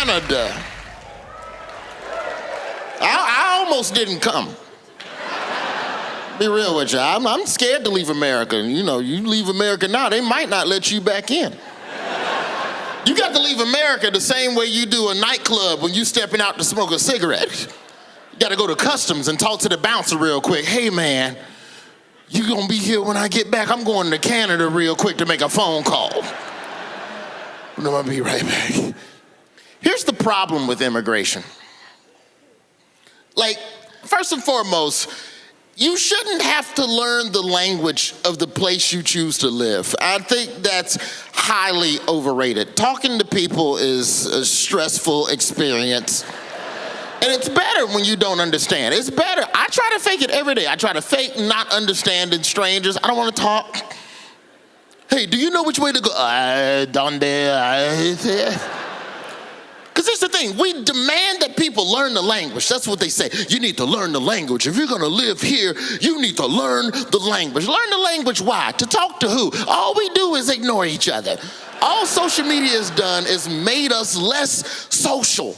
Canada. I almost didn't come. Be real with you. I'm scared to leave America. You know, you leave America now, they might not let you back in. You got to leave America the same way you do a nightclub when you stepping out to smoke a cigarette. You got to go to customs and talk to the bouncer real quick. Hey, man, you gonna be here when I get back? I'm going to Canada real quick to make a phone call. I'm gonna be right back. Here's the problem with immigration. Like, first and foremost, you shouldn't have to learn the language of the place you choose to live. I think that's highly overrated. Talking to people is a stressful experience. And it's better when you don't understand. It's better. I try to fake it every day. I try to fake not understanding strangers. I don't want to talk. Hey, do you know which way to go? Because here's the thing, we demand that people learn the language. That's what they say. You need to learn the language. If you're gonna live here, you need to learn the language. Learn the language, why? To talk to who? All we do is ignore each other. All social media has done is made us less social.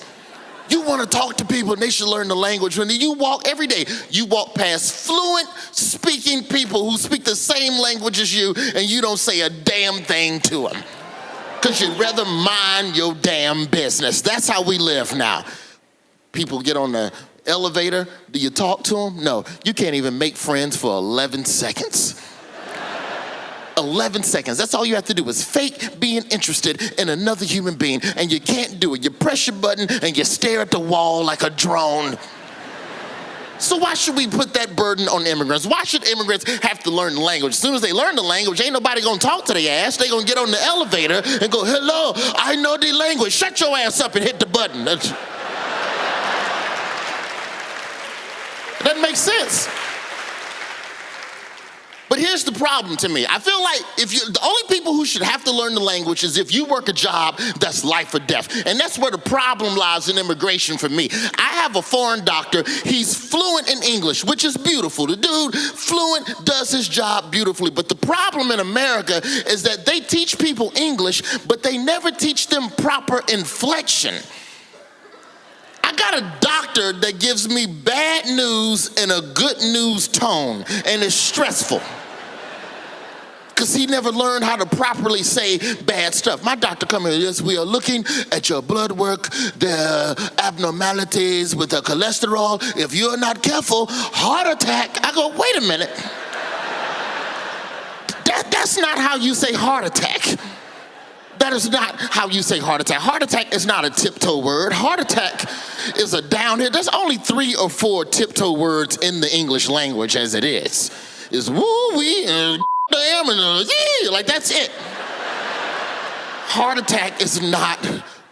You wanna talk to people and they should learn the language. When you walk every day, you walk past fluent speaking people who speak the same language as you and you don't say a damn thing to them. Because you'd rather mind your damn business. That's how we live now. People get on the elevator. Do you talk to them? No. You can't even make friends for 11 seconds. 11 seconds. That's all you have to do is fake being interested in another human being, and you can't do it. You press your button and you stare at the wall like a drone. So why should we put that burden on immigrants? Why should immigrants have to learn the language? As soon as they learn the language, ain't nobody gonna talk to their ass. They gonna get on the elevator and go, hello, I know the language. Shut your ass up and hit the button. That doesn't make sense. But here's the problem to me. I feel like the only people who should have to learn the language is if you work a job that's life or death. And that's where the problem lies in immigration for me. I have a foreign doctor. He's fluent in English, which is beautiful. The dude, fluent, does his job beautifully. But the problem in America is that they teach people English, but they never teach them proper inflection. I got a doctor that gives me bad news in a good news tone, and it's stressful. Because he never learned how to properly say bad stuff. My doctor come here, yes, we are looking at your blood work, the abnormalities with the cholesterol. If you're not careful, heart attack. I go, wait a minute. That's not how you say heart attack. That is not how you say heart attack. Heart attack is not a tiptoe word. Heart attack is a downhill. There's only 3 or 4 tiptoe words in the English language as it is. It's woo-wee and damn and yeah, like that's it. Heart attack is not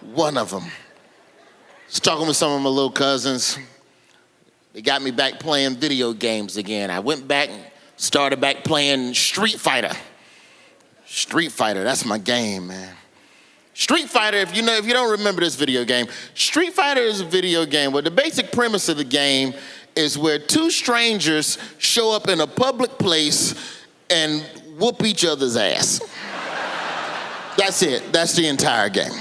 one of them. I was talking with some of my little cousins. They got me back playing video games again. I went back and started back playing Street Fighter. Street Fighter, that's my game, man. Street Fighter, if you don't remember this video game, Street Fighter is a video game where the basic premise of the game is where 2 strangers show up in a public place and whoop each other's ass. That's it. That's the entire game.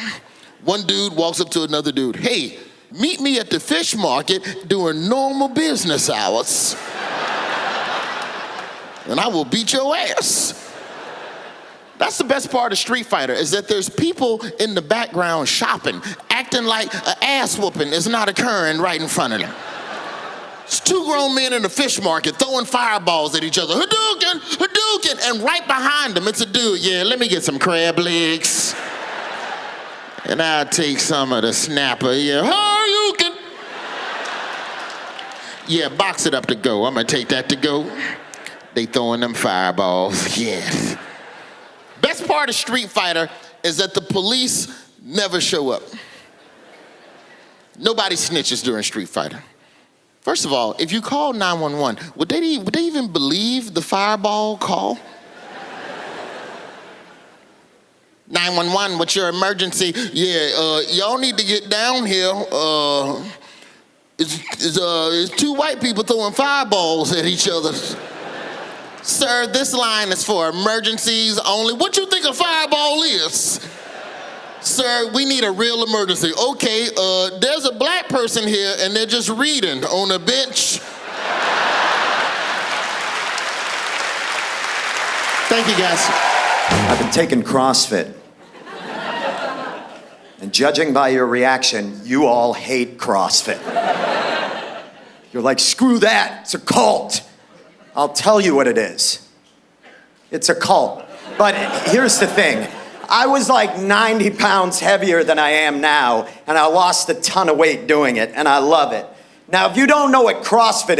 One dude walks up to another dude. Hey, meet me at the fish market during normal business hours, and I will beat your ass. That's the best part of Street Fighter, is that there's people in the background shopping, acting like an ass whooping is not occurring right in front of them. It's 2 grown men in a fish market throwing fireballs at each other. Hadouken, Hadouken, and right behind them, it's a dude. Yeah, let me get some crab legs. And I'll take some of the snapper. Yeah, Hadouken. Yeah, box it up to go. I'm gonna take that to go. They throwing them fireballs, yeah. Best part of Street Fighter is that the police never show up. Nobody snitches during Street Fighter. First of all, if you call 911, would they even believe the fireball call? 911, what's your emergency? Yeah, y'all need to get down here. It's 2 white people throwing fireballs at each other. Sir, this line is for emergencies only. What you think a fireball is? sir, we need a real emergency. Okay, there's a black person here and they're just reading on a bench. Thank you, guys. I've been taking CrossFit. And judging by your reaction, you all hate CrossFit. You're like, screw that, it's a cult. I'll tell you what it is. It's a cult. But here's the thing. I was like 90 pounds heavier than I am now, and I lost a ton of weight doing it, and I love it. Now, if you don't know what CrossFit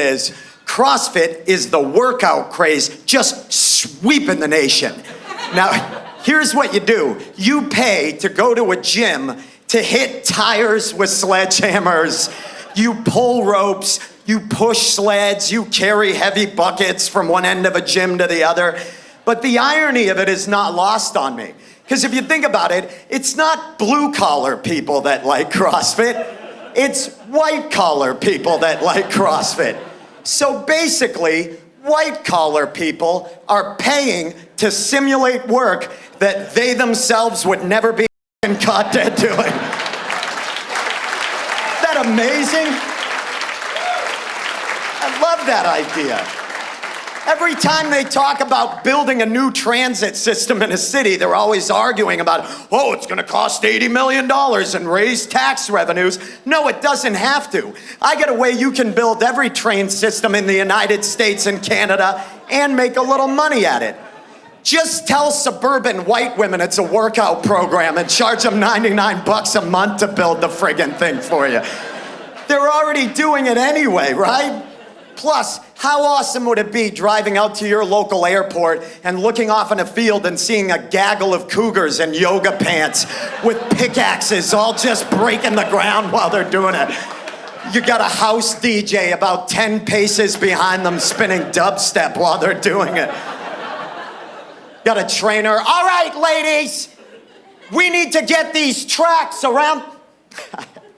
is the workout craze just sweeping the nation. Now, here's what you do. You pay to go to a gym to hit tires with sledgehammers. You pull ropes, you push sleds, you carry heavy buckets from one end of a gym to the other. But the irony of it is not lost on me. Because if you think about it, it's not blue-collar people that like CrossFit. It's white-collar people that like CrossFit. So basically, white-collar people are paying to simulate work that they themselves would never be caught dead doing. Isn't that amazing? I love that idea. Every time they talk about building a new transit system in a city, they're always arguing about, oh, it's gonna cost $80 million and raise tax revenues. No, it doesn't have to. I get a way you can build every train system in the United States and Canada and make a little money at it. Just tell suburban white women it's a workout program and charge them $99 a month to build the friggin' thing for you. They're already doing it anyway, right? Plus, how awesome would it be driving out to your local airport and looking off in a field and seeing a gaggle of cougars in yoga pants with pickaxes all just breaking the ground while they're doing it. You got a house DJ about 10 paces behind them spinning dubstep while they're doing it. Got a trainer, all right, ladies, we need to get these tracks around.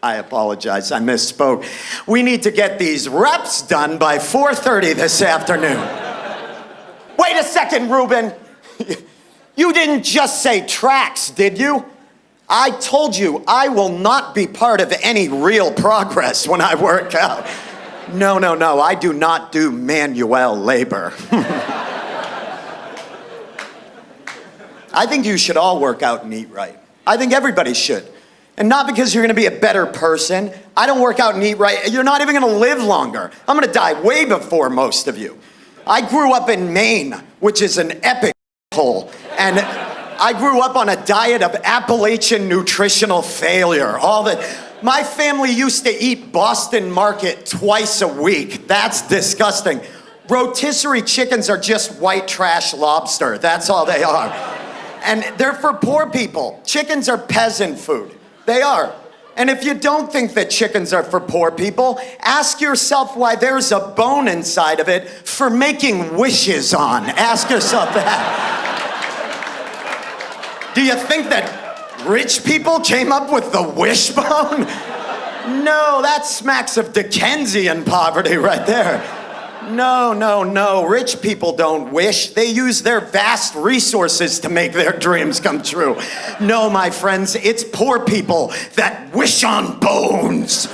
I apologize, I misspoke. We need to get these reps done by 4:30 this afternoon. Wait a second, Ruben. You didn't just say tracks, did you? I told you I will not be part of any real progress when I work out. No, I do not do manual labor. I think you should all work out and eat right. I think everybody should. And not because you're gonna be a better person. I don't work out and eat right. You're not even gonna live longer. I'm gonna die way before most of you. I grew up in Maine, which is an epic hole. And I grew up on a diet of Appalachian nutritional failure. My family used to eat Boston Market twice a week. That's disgusting. Rotisserie chickens are just white trash lobster. That's all they are. And they're for poor people. Chickens are peasant food. They are. And if you don't think that chickens are for poor people, ask yourself why there's a bone inside of it for making wishes on. Ask yourself that. Do you think that rich people came up with the wishbone? No, that smacks of Dickensian poverty right there. No. Rich people don't wish. They use their vast resources to make their dreams come true. No, my friends, it's poor people that wish on bones.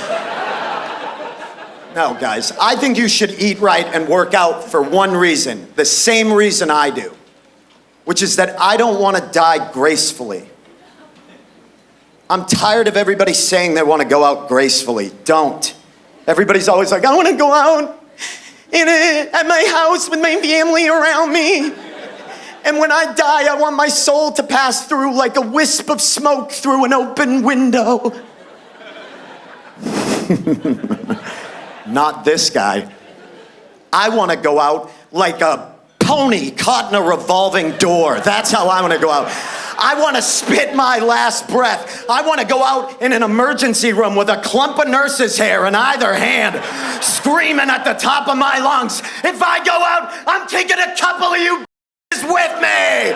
No, guys, I think you should eat right and work out for one reason, the same reason I do, which is that I don't want to die gracefully. I'm tired of everybody saying they want to go out gracefully. Don't. Everybody's always like, I want to go out at my house with my family around me. And when I die, I want my soul to pass through like a wisp of smoke through an open window. Not this guy. I want to go out like a pony caught in a revolving door. That's how I want to go out. I want to spit my last breath. I want to go out in an emergency room with a clump of nurse's hair in either hand, screaming at the top of my lungs, if I go out, I'm taking a couple of you with me.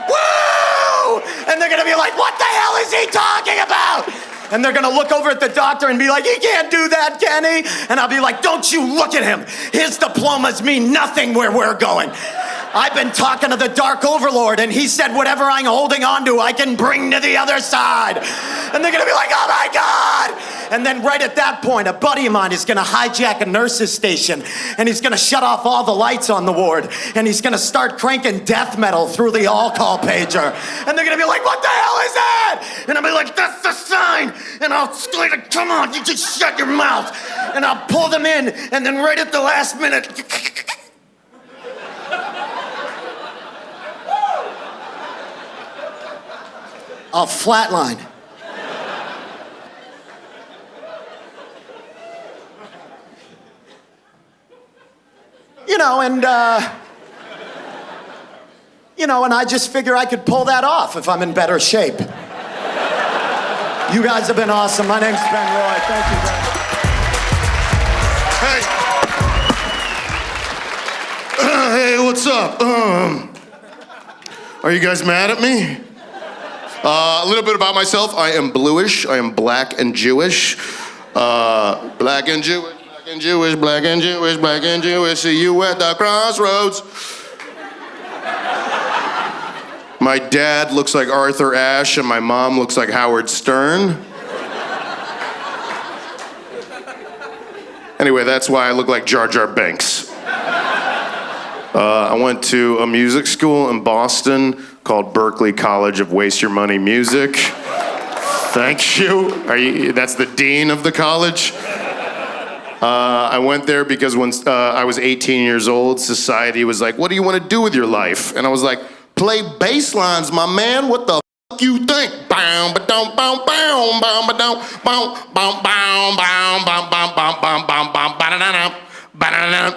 Woo! And they're going to be like, what the hell is he talking about? And they're gonna look over at the doctor and be like, he can't do that, can he? And I'll be like, don't you look at him. His diplomas mean nothing where we're going. I've been talking to the Dark Overlord, and he said whatever I'm holding on to, I can bring to the other side. And they're gonna be like, oh my God! And then right at that point, a buddy of mine is gonna hijack a nurse's station, and he's gonna shut off all the lights on the ward, and he's gonna start cranking death metal through the all-call pager. And they're gonna be like, what the hell is that? And I'll be like, that's the sign! And I'll say, come on, you just shut your mouth! And I'll pull them in, and then right at the last minute, I'll flatline. And I just figure I could pull that off if I'm in better shape. You guys have been awesome. My name's Ben Roy. Thank you very much. Hey, what's up? Are you guys mad at me? A little bit about myself. I am bluish. I am black and Jewish. Black and Jewish, black and Jewish, black and Jewish, black and Jewish. See you at the crossroads. My dad looks like Arthur Ashe, and my mom looks like Howard Stern. Anyway, that's why I look like Jar Jar Binks. I went to a music school in Boston called Berklee College of Waste Your Money Music. Thank you. That's the dean of the college. I went there because when I was 18 years old, society was like, what do you want to do with your life? And I was like, play bass lines, my man. What the fuck you think? Bow, ba-dum, bow, bow, bow, ba-dum, bow, bow, bow, bow, bow, bow, bow, bow, bow, bow, ba-da-da-dum, ba-da-da-dum.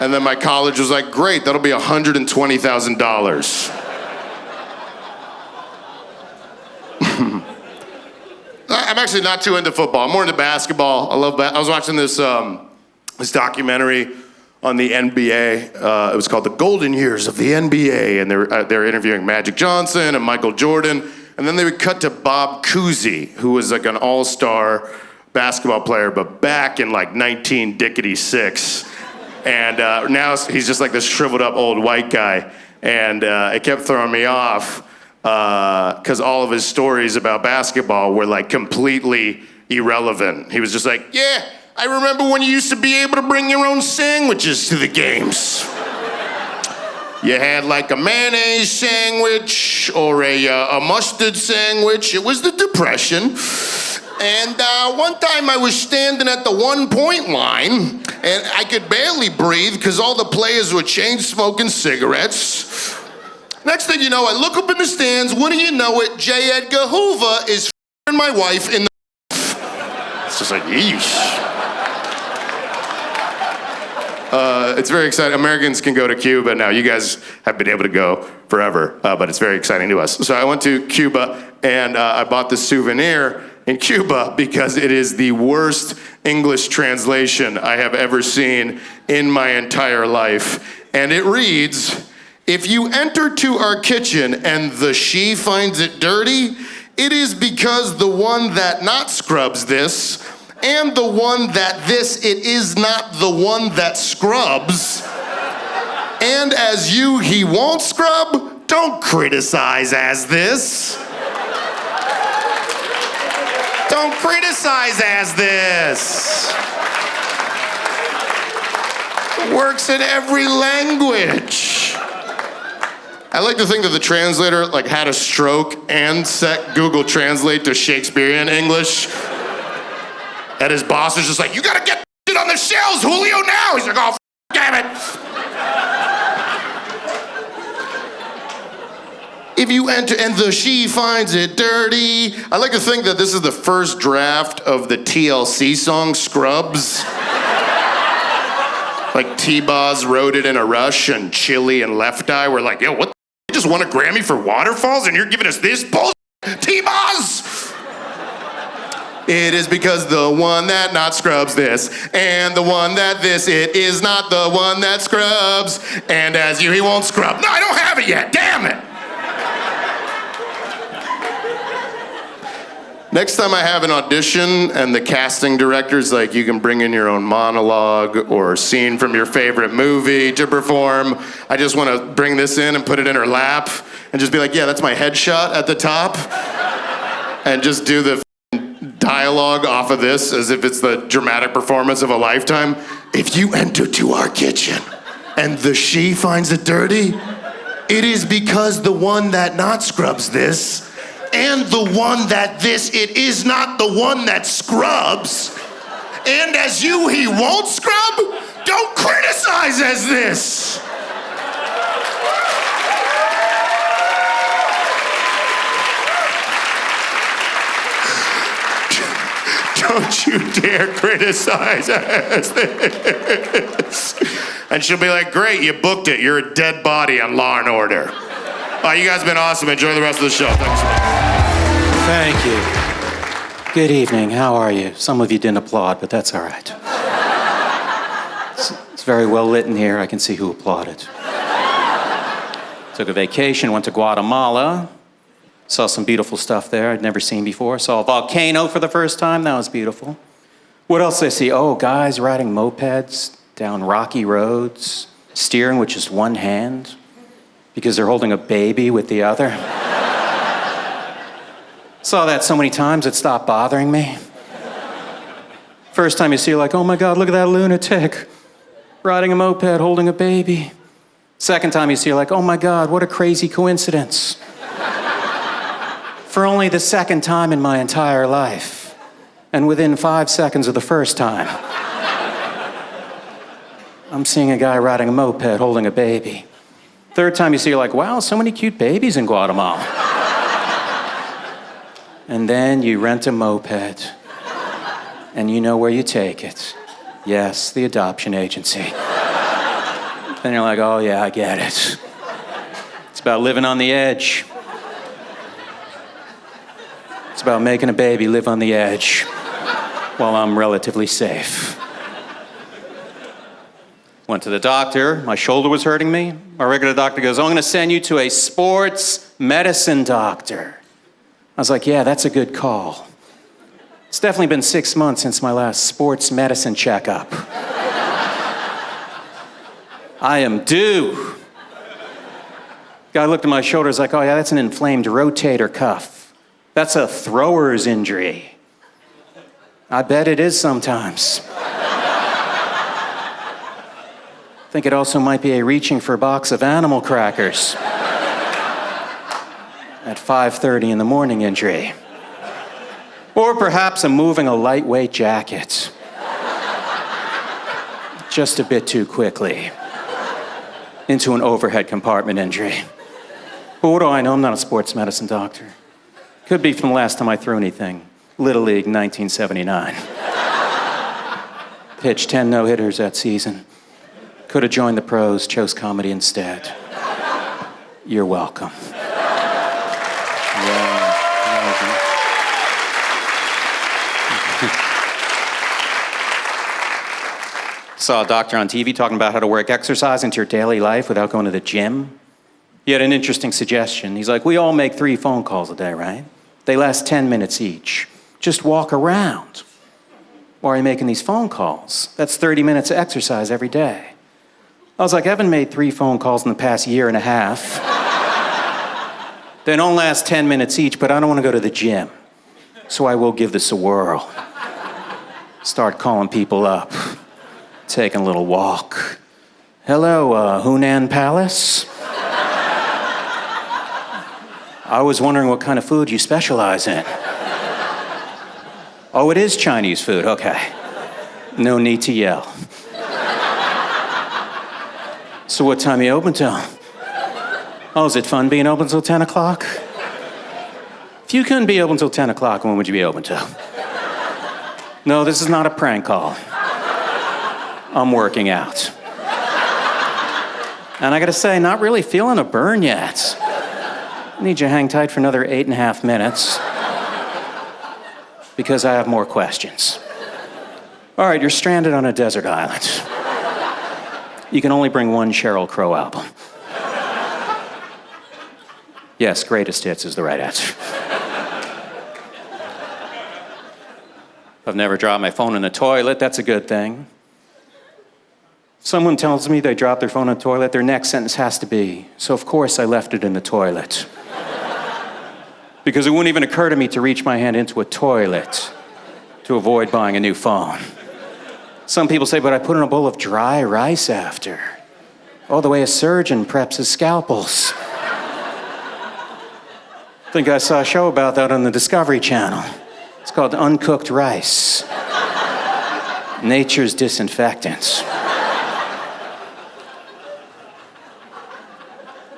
And then my college was like, great, that'll be $120,000. I'm actually not too into football. I'm more into basketball. I love I was watching this documentary on the NBA. It was called The Golden Years of the NBA, and they were interviewing Magic Johnson and Michael Jordan, and then they would cut to Bob Cousy, who was like an all-star basketball player, but back in like 1966. And now he's just like this shriveled up old white guy. And it kept throwing me off because all of his stories about basketball were like completely irrelevant. He was just like, yeah, I remember when you used to be able to bring your own sandwiches to the games. You had like a mayonnaise sandwich or a mustard sandwich. It was the Depression. And one time I was standing at the 1-point line, and I could barely breathe because all the players were chain smoking cigarettes. Next thing you know, I look up in the stands. Wouldn't you know it, J. Edgar Hoover is f***ing my wife in the It's just like, yeesh. It's very exciting. Americans can go to Cuba now. You guys have been able to go forever, but it's very exciting to us. So I went to Cuba, and I bought this souvenir in Cuba because it is the worst English translation I have ever seen in my entire life. And it reads, if you enter to our kitchen and the she finds it dirty, it is because the one that not scrubs this, and the one that this, it is not the one that scrubs. And as you he won't scrub, don't criticize as this. Don't criticize as this. Works in every language. I like to think that the translator like had a stroke and set Google Translate to Shakespearean English. And his boss was just like, you gotta get shit on the shelves, Julio, now. He's like, oh, damn it. If you enter and the she finds it dirty. I like to think that this is the first draft of the TLC song Scrubs. Like T-Boz wrote it in a rush, and Chili and Left Eye were like, yo, what? You just won a Grammy for Waterfalls and you're giving us this bullshit, T-Boz? It is because the one that not scrubs this, and the one that this, it is not the one that scrubs, and as you he won't scrub. No, I don't have it yet, damn it. Next time I have an audition and the casting director's like, you can bring in your own monologue or scene from your favorite movie to perform, I just want to bring this in and put it in her lap and just be like, yeah, that's my headshot at the top. And just do the dialogue off of this as if it's the dramatic performance of a lifetime. If you enter to our kitchen and the she finds it dirty, it is because the one that not scrubs this and the one that this, it is not the one that scrubs. And as you he won't scrub, don't criticize as this. Don't you dare criticize as this. And she'll be like, great, you booked it. You're a dead body on Law and Order. You guys have been awesome. Enjoy the rest of the show. Thanks. Thank you. Good evening. How are you? Some of you didn't applaud, but that's all right. It's very well lit in here. I can see who applauded. Took a vacation, went to Guatemala. Saw some beautiful stuff there I'd never seen before. Saw a volcano for the first time. That was beautiful. What else did I see? Oh, guys riding mopeds down rocky roads, steering with just one hand because they're holding a baby with the other. Saw that so many times it stopped bothering me. First time you see, you're like, oh my God, look at that lunatic riding a moped, holding a baby. Second time you see, you're like, oh my God, what a crazy coincidence. For only the second time in my entire life, and within 5 seconds of the first time, I'm seeing a guy riding a moped holding a baby. Third time you see, you're like, wow, so many cute babies in Guatemala. And then you rent a moped, and you know where you take it. Yes, the adoption agency. Then you're like, oh yeah, I get it. It's about living on the edge. It's about making a baby live on the edge while I'm relatively safe. Went to the doctor, my shoulder was hurting me. My regular doctor goes, I'm gonna send you to a sports medicine doctor. I was like, yeah, that's a good call. It's definitely been 6 months since my last sports medicine checkup. I am due. Guy looked at my shoulder, was like, oh yeah, that's an inflamed rotator cuff. That's a thrower's injury. I bet it is sometimes. I think it also might be a reaching for a box of animal crackers at 5:30 in the morning injury. Or perhaps a moving a lightweight jacket just a bit too quickly into an overhead compartment injury. But what do I know? I'm not a sports medicine doctor. Could be from the last time I threw anything. Little League, 1979. Pitched 10 no-hitters that season. Could have joined the pros, chose comedy instead. You're welcome. Saw a doctor on TV talking about how to work exercise into your daily life without going to the gym. He had an interesting suggestion. He's like, we all make 3 phone calls a day, right? They last 10 minutes each. Just walk around. Why are you making these phone calls? That's 30 minutes of exercise every day. I was like, I haven't made 3 phone calls in the past year and a half. They don't last 10 minutes each, but I don't want to go to the gym. So I will give this a whirl. Start calling people up. Taking a little walk. Hello, Hunan Palace? I was wondering what kind of food you specialize in. Oh, it is Chinese food, okay. No need to yell. So what time are you open till? Oh, is it fun being open till 10 o'clock? If you couldn't be open till 10 o'clock, when would you be open till? No, this is not a prank call. I'm working out. And I gotta say, not really feeling a burn yet. Need you to hang tight for another 8.5 minutes because I have more questions. All right, you're stranded on a desert island. You can only bring one Sheryl Crow album. Yes, Greatest Hits is the right answer. I've never dropped my phone in the toilet. That's a good thing. Someone tells me they dropped their phone in the toilet, their next sentence has to be, so of course I left it in the toilet. Because it wouldn't even occur to me to reach my hand into a toilet to avoid buying a new phone. Some people say, but I put in a bowl of dry rice after. Oh, the way a surgeon preps his scalpels. I think I saw a show about that on the Discovery Channel. It's called Uncooked Rice. Nature's disinfectant.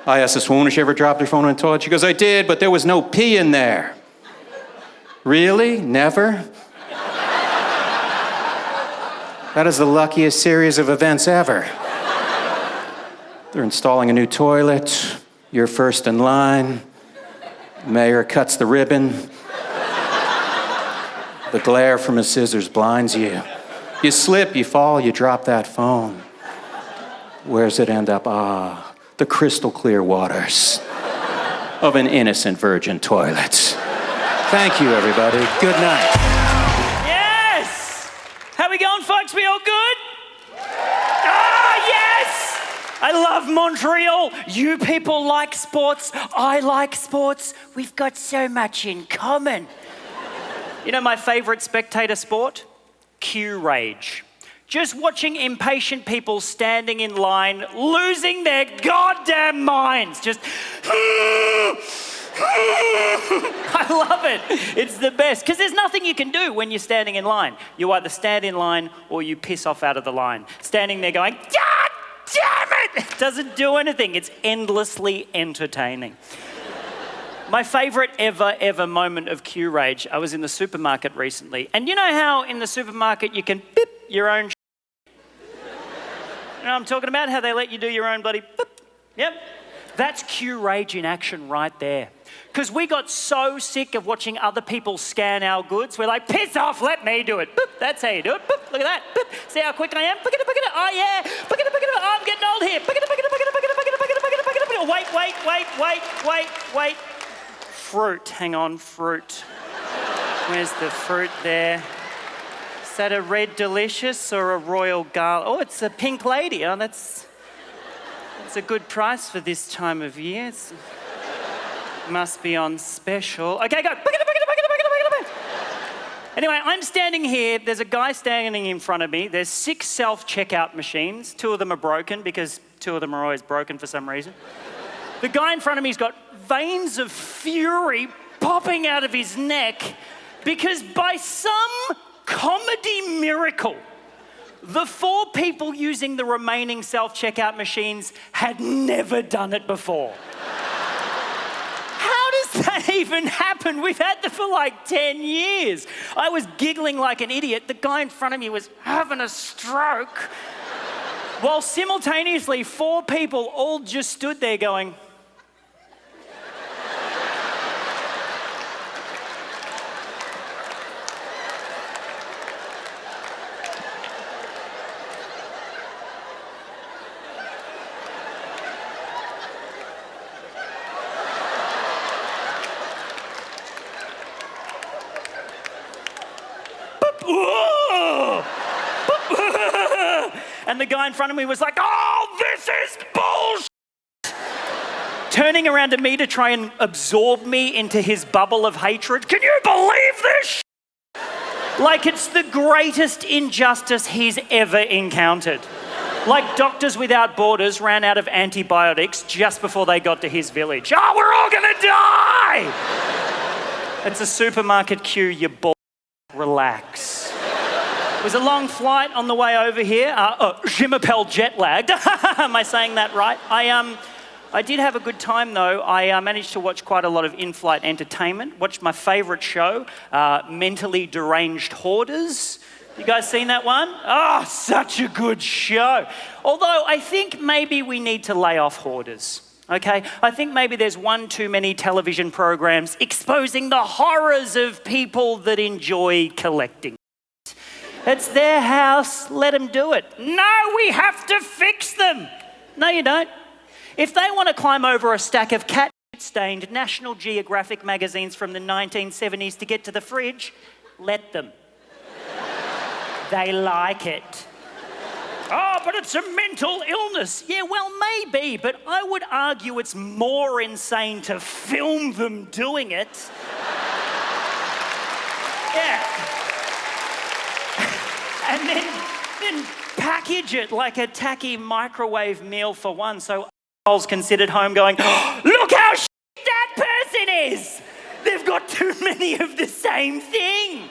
I asked this woman if she ever dropped her phone in the toilet. She goes, I did, but there was no pee in there. Really? Never? That is the luckiest series of events ever. They're installing a new toilet. You're first in line. Mayor cuts the ribbon. The glare from his scissors blinds you. You slip, you fall, you drop that phone. Where's it end up? Ah, the crystal clear waters of an innocent virgin toilet. Thank you, everybody. Good night. Yes! How we going, folks? We all good? Ah, yes! I love Montreal. You people like sports. I like sports. We've got so much in common. You know my favorite spectator sport? Queue rage. Just watching impatient people standing in line, losing their goddamn minds. Just, I love it. It's the best. Because there's nothing you can do when you're standing in line. You either stand in line or you piss off out of the line. Standing there going, God damn it! It doesn't do anything. It's endlessly entertaining. My favorite ever moment of queue rage, I was in the supermarket recently. And you know how in the supermarket you can beep your own You know what I'm talking about? How they let you do your own bloody beep. Yep. That's queue rage in action right there. Because we got so sick of watching other people scan our goods, we're like, piss off, let me do it. Boop, that's how you do it. Boop, look at that. Boop, see how quick I am? Boop, oh yeah. Boop, oh, I'm getting old here. Boop, wait. Fruit, hang on, fruit. Where's the fruit there? Is that a red delicious or a royal garlic? Oh, it's a pink lady. Oh, that's a good price for this time of year. It must be on special. Okay, go. Anyway, I'm standing here. There's a guy standing in front of me. There's 6 self-checkout machines. 2 of them are broken because 2 of them are always broken for some reason. The guy in front of me's got veins of fury popping out of his neck because by some comedy miracle, the 4 people using the remaining self-checkout machines had never done it before. How does that even happen? We've had them for like 10 years. I was giggling like an idiot. The guy in front of me was having a stroke. While simultaneously 4 people all just stood there going, and the guy in front of me was like, oh, this is bullshit! Turning around to me to try and absorb me into his bubble of hatred. Can you believe this shit? Like it's the greatest injustice he's ever encountered. Like Doctors Without Borders ran out of antibiotics just before they got to his village. Oh, we're all gonna die! It's a supermarket queue, you bull. Relax. It was a long flight on the way over here. Je m'appelle jet lagged. Am I saying that right? I did have a good time though. I managed to watch quite a lot of in-flight entertainment. Watched my favourite show, Mentally Deranged Hoarders. You guys seen that one? Oh, such a good show. Although I think maybe we need to lay off hoarders. Okay, I think maybe there's one too many television programs exposing the horrors of people that enjoy collecting. It's their house, let them do it. No, we have to fix them. No, you don't. If they want to climb over a stack of cat-stained National Geographic magazines from the 1970s to get to the fridge, let them. They like it. Oh, but it's a mental illness. Yeah, well, maybe, but I would argue it's more insane to film them doing it. Yeah. And then package it like a tacky microwave meal for one, so assholes can sit at home going, oh, look how that person is! They've got too many of the same thing.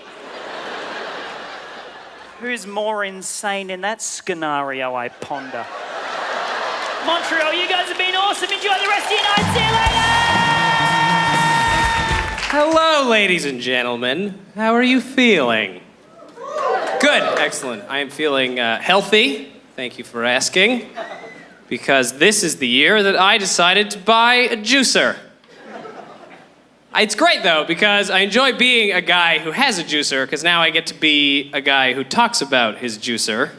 Who's more insane in that scenario, I ponder? Montreal, you guys have been awesome. Enjoy the rest of your night. See you later! Hello, ladies and gentlemen. How are you feeling? Good, excellent. I am feeling healthy. Thank you for asking. Because this is the year that I decided to buy a juicer. It's great, though, because I enjoy being a guy who has a juicer, because now I get to be a guy who talks about his juicer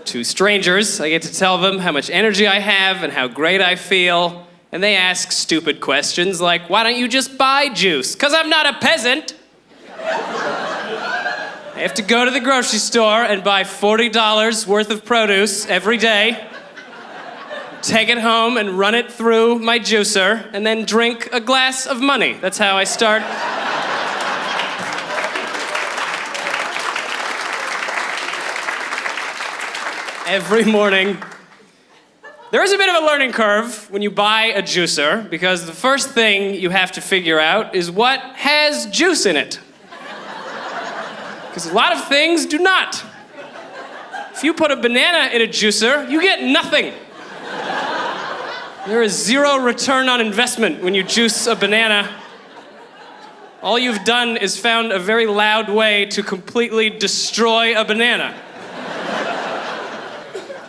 to strangers. I get to tell them how much energy I have and how great I feel, and they ask stupid questions like, why don't you just buy juice? Because I'm not a peasant. I have to go to the grocery store and buy $40 worth of produce every day, take it home and run it through my juicer, and then drink a glass of money. That's how I start. Every morning. There is a bit of a learning curve when you buy a juicer, because the first thing you have to figure out is what has juice in it. Because a lot of things do not. If you put a banana in a juicer, you get nothing. There is zero return on investment when you juice a banana. All you've done is found a very loud way to completely destroy a banana.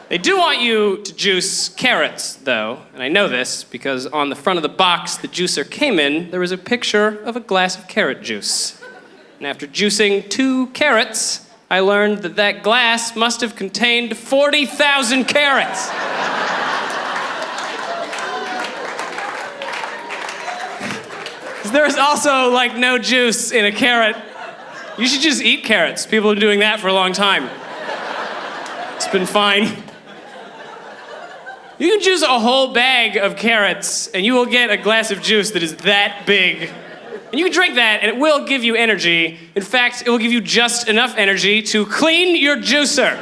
They do want you to juice carrots, though, and I know this because on the front of the box the juicer came in, there was a picture of a glass of carrot juice. And after juicing 2 carrots, I learned that that glass must have contained 40,000 carrots. There's also, like, no juice in a carrot. You should just eat carrots. People have been doing that for a long time. It's been fine. You can juice a whole bag of carrots, and you will get a glass of juice that is that big. And you can drink that, and it will give you energy. In fact, it will give you just enough energy to clean your juicer.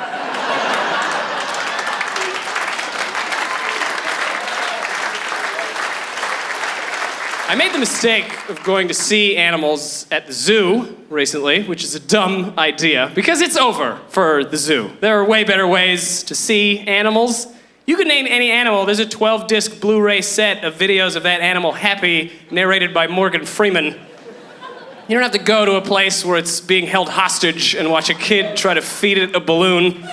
I made the mistake of going to see animals at the zoo recently, which is a dumb idea, because it's over for the zoo. There are way better ways to see animals. You can name any animal. There's a 12-disc Blu-ray set of videos of that animal happy, narrated by Morgan Freeman. You don't have to go to a place where it's being held hostage and watch a kid try to feed it a balloon.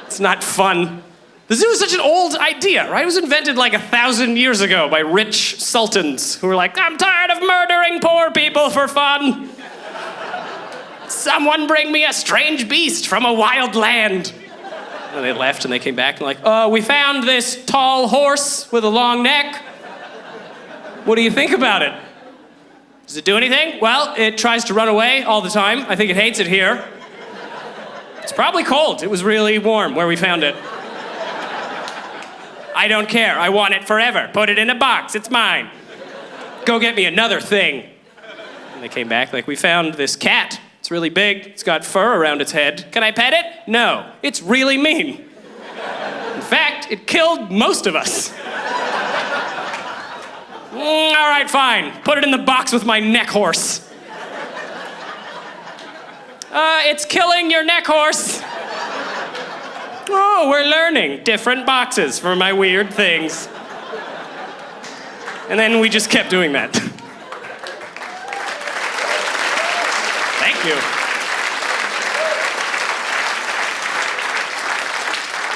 It's not fun. The zoo is such an old idea, right? It was invented like 1,000 years ago by rich sultans who were like, I'm tired of murdering poor people for fun. Someone bring me a strange beast from a wild land. And they left and they came back and like, we found this tall horse with a long neck. What do you think about it? Does it do anything? Well, it tries to run away all the time. I think it hates it here. It's probably cold. It was really warm where we found it. I don't care. I want it forever. Put it in a box. It's mine. Go get me another thing. And they came back like, we found this cat. It's really big. It's got fur around its head. Can I pet it? No. It's really mean. In fact, it killed most of us. All right, fine. Put it in the box with my neck horse. It's killing your neck horse. Oh, we're learning different boxes for my weird things. And then we just kept doing that. Thank you.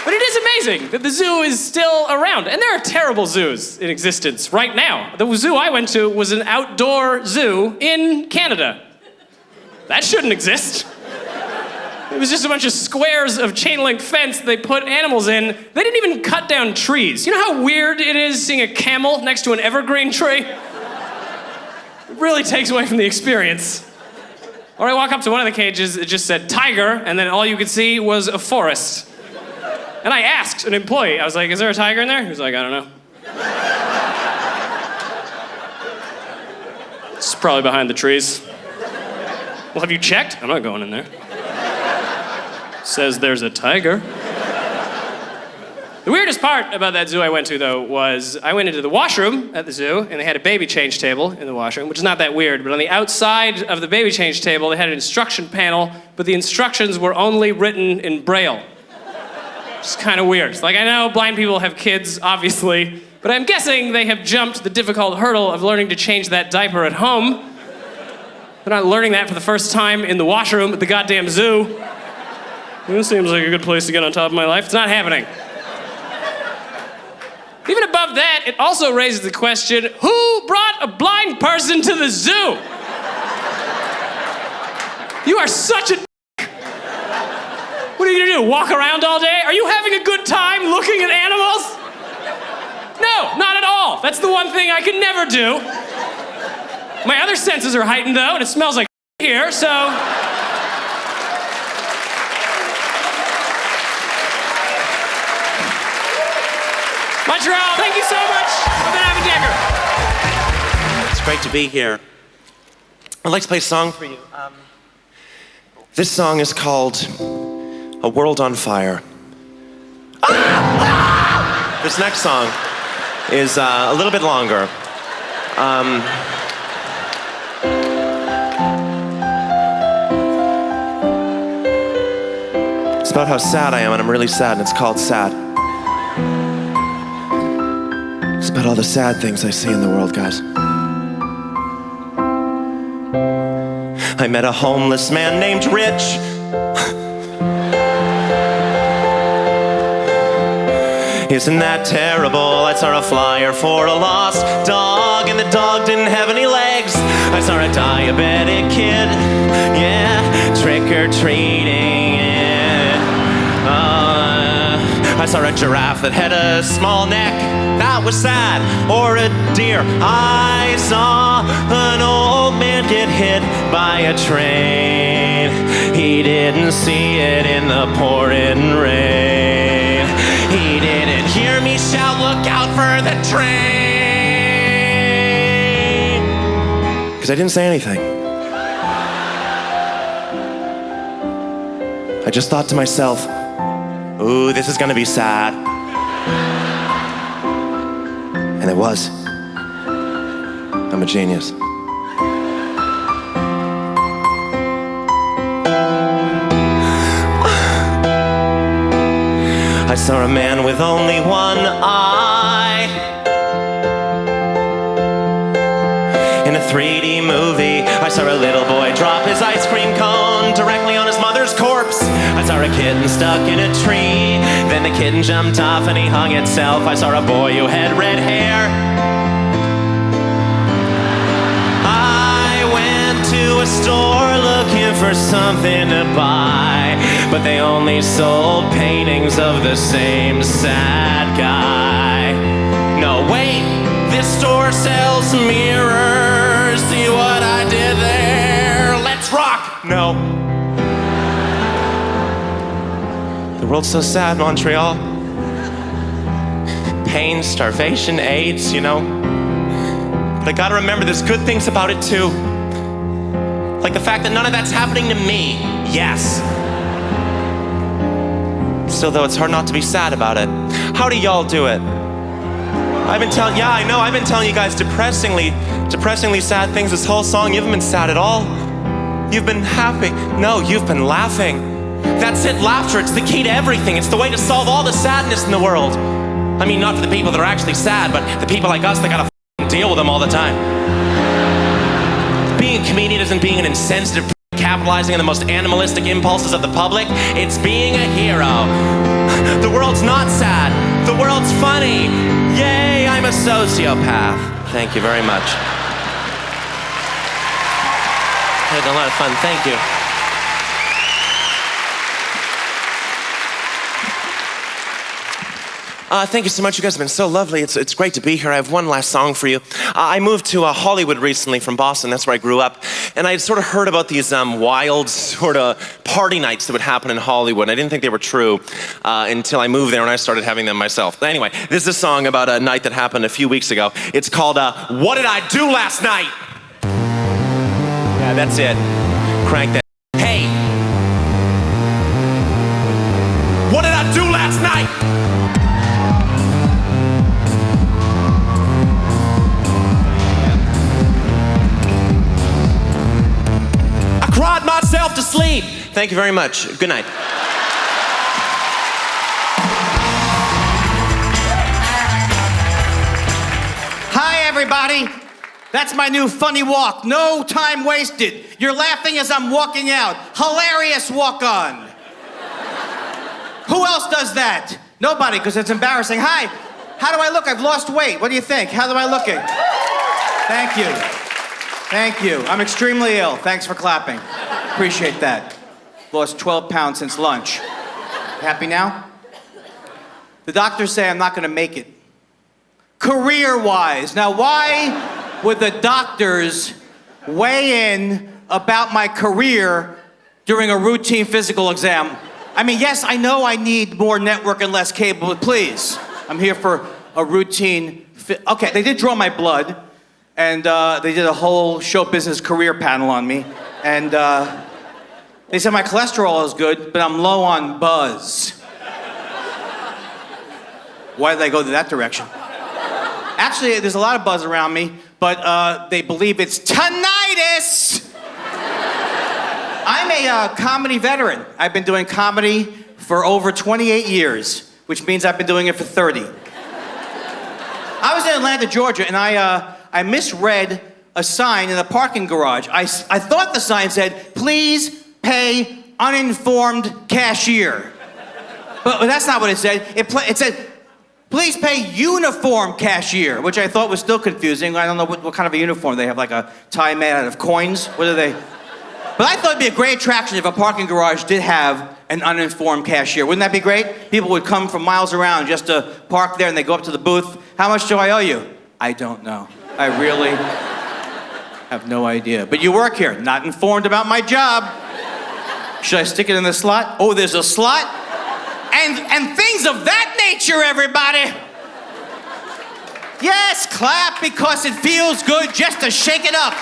But it is amazing that the zoo is still around. And there are terrible zoos in existence right now. The zoo I went to was an outdoor zoo in Canada. That shouldn't exist. It was just a bunch of squares of chain link fence they put animals in. They didn't even cut down trees. You know how weird it is seeing a camel next to an evergreen tree? It really takes away from the experience. Or I walk up to one of the cages, it just said tiger, and then all you could see was a forest. And I asked an employee, I was like, is there a tiger in there? He was like, I don't know. It's probably behind the trees. Well, have you checked? I'm not going in there. Says there's a tiger. The weirdest part about that zoo I went to, though, was I went into the washroom at the zoo, and they had a baby change table in the washroom, which is not that weird, but on the outside of the baby change table, they had an instruction panel, but the instructions were only written in Braille. It's kind of weird. Like, I know blind people have kids, obviously, but I'm guessing they have jumped the difficult hurdle of learning to change that diaper at home. They're not learning that for the first time in the washroom at the goddamn zoo. This seems like a good place to get on top of my life. It's not happening. Even above that, it also raises the question, who brought a blind person to the zoo? You are such a What are you gonna do, walk around all day? Are you having a good time looking at animals? No, not at all. That's the one thing I can never do. My other senses are heightened, though, and it smells like here, so... Montreal, thank you so much for the Decker. It's great to be here. I'd like to play a song for you. This song is called A World on Fire. This next song is a little bit longer. It's about how sad I am, and I'm really sad, and it's called Sad. It's about all the sad things I see in the world, guys. I met a homeless man named Rich. Isn't that terrible? I saw a flyer for a lost dog, and the dog didn't have any legs. I saw a diabetic kid, yeah, trick-or-treating. I saw a giraffe that had a small neck. That was sad. Or a deer. I saw an old man get hit by a train. He didn't see it in the pouring rain. He didn't hear me shout, look out for the train. Because I didn't say anything. I just thought to myself, ooh, this is gonna be sad. And it was. I'm a genius. I saw a man with only one eye in a 3D movie. I saw a little boy drop his ice cream cone directly on his mother's corpse. I saw a kitten stuck in a tree. Then the kitten jumped off and he hung itself. I saw a boy who had red hair. I went to a store looking for something to buy, but they only sold paintings of the same sad guy. No, wait, this store sells mirrors. See what I did there? Let's rock! No. The world's so sad, Montreal. Pain, starvation, AIDS, you know. But I gotta remember there's good things about it too. Like the fact that none of that's happening to me. Yes. Still though, it's hard not to be sad about it. How do y'all do it? I've been telling you guys depressingly sad things this whole song. You haven't been sad at all. You've been happy. No, you've been laughing. That's it, laughter, it's the key to everything. It's the way to solve all the sadness in the world. I mean, not for the people that are actually sad, but the people like us that gotta deal with them all the time. Being a comedian isn't being an insensitive capitalizing on the most animalistic impulses of the public. It's being a hero. The world's not sad. The world's funny. Yay, I'm a sociopath. Thank you very much. I had a lot of fun, thank you. Thank you so much. You guys have been so lovely. It's great to be here. I have one last song for you. I moved to Hollywood recently from Boston. That's where I grew up. And I had sort of heard about these wild sort of party nights that would happen in Hollywood. I didn't think they were true until I moved there and I started having them myself. But anyway, this is a song about a night that happened a few weeks ago. It's called What Did I Do Last Night? Yeah, that's it. Crank that. Hey! What did I do last night? I cried myself to sleep. Thank you very much. Good night. Hi, everybody. That's my new funny walk. No time wasted. You're laughing as I'm walking out. Hilarious walk on. Who else does that? Nobody, because it's embarrassing. Hi, how do I look? I've lost weight. What do you think? How am I looking? Thank you. Thank you. I'm extremely ill. Thanks for clapping. Appreciate that. Lost 12 pounds since lunch. Happy now? The doctors say I'm not going to make it. Career-wise. Now, why would the doctors weigh in about my career during a routine physical exam? I mean, yes, I know I need more network and less cable, but please, I'm here for a routine okay, they did draw my blood, and they did a whole show business career panel on me, and they said my cholesterol is good, but I'm low on buzz. Why did I go to that direction? Actually, there's a lot of buzz around me, but they believe it's tinnitus. I'm a comedy veteran. I've been doing comedy for over 28 years, which means I've been doing it for 30. I was in Atlanta, Georgia, and I misread a sign in a parking garage. I thought the sign said, "Please pay uninformed cashier." But that's not what it said. It said, "Please pay uniform cashier," which I thought was still confusing. I don't know what kind of a uniform they have, like a tie made out of coins? What are they? But I thought it'd be a great attraction if a parking garage did have an uninformed cashier. Wouldn't that be great? People would come from miles around just to park there and they go up to the booth. "How much do I owe you?" "I don't know. I really have no idea. But you work here." "Not informed about my job." "Should I stick it in the slot?" "Oh, there's a slot?" And things of that nature, everybody. Yes, clap because it feels good just to shake it up.